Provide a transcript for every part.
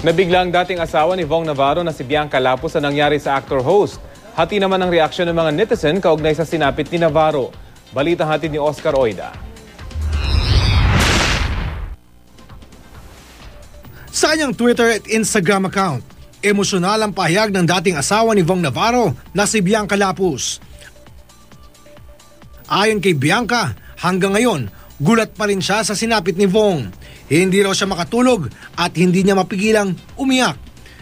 Nabigla ang dating asawa ni Vong Navarro na si Bianca Lapus sa nangyari sa actor-host. Hati naman ang reaksyon ng mga netizen kaugnay sa sinapit ni Navarro. Balitang hatid ni Oscar Oida. Sa kanyang Twitter at Instagram account, emosyonal ang pahayag ng dating asawa ni Vong Navarro na si Bianca Lapus. Ayon kay Bianca, hanggang ngayon, gulat pa rin siya sa sinapit ni Vong. Hindi raw siya makatulog at hindi niya mapigilang umiyak.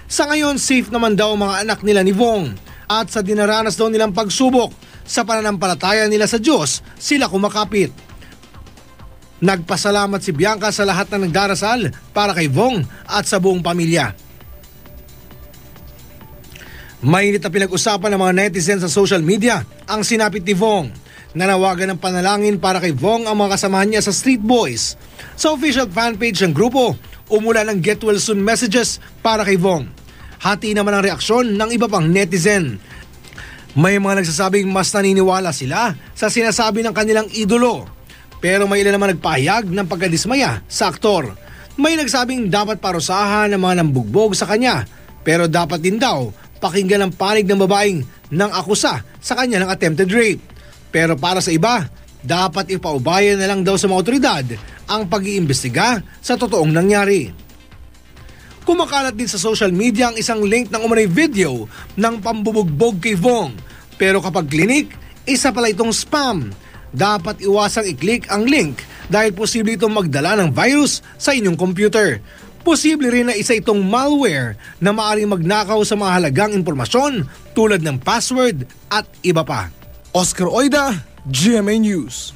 Sa ngayon, safe naman daw ang mga anak nila ni Vong at sa dinaranas daw nilang pagsubok sa pananampalataya nila sa Diyos, sila kumakapit. Nagpasalamat si Bianca sa lahat ng nagdarasal para kay Vong at sa buong pamilya. Mainit na pinag-usapan ng mga netizen sa social media ang sinapit ni Vong. Nanawagan ng panalangin para kay Vong ang mga kasamahan niya sa Street Boys. Sa official fanpage ng grupo, umula ng get well soon messages para kay Vong. Hati naman ang reaksyon ng iba pang netizen. May mga nagsasabing mas naniniwala sila sa sinasabi ng kanilang idolo. Pero may ilan naman nagpahayag ng pagkadismaya sa aktor. May nagsabing dapat parusahan ng mga nambugbog sa kanya. Pero dapat din daw pakinggan ang panig ng babaeng nang akusa sa kanya ng attempted rape. Pero para sa iba, dapat ipaubayan na lang daw sa mga otoridad ang pag-iimbestiga sa totoong nangyari. Kumakalat din sa social media ang isang link ng umunay video ng pambubugbog kay Vong. Pero kapag klinik, isa pala itong spam. Dapat iwasang i-click ang link dahil posible itong magdala ng virus sa inyong computer. Posible rin na isa itong malware na maaaring magnakaw sa mga halagang impormasyon tulad ng password at iba pa. Oscar Oida, GMA News.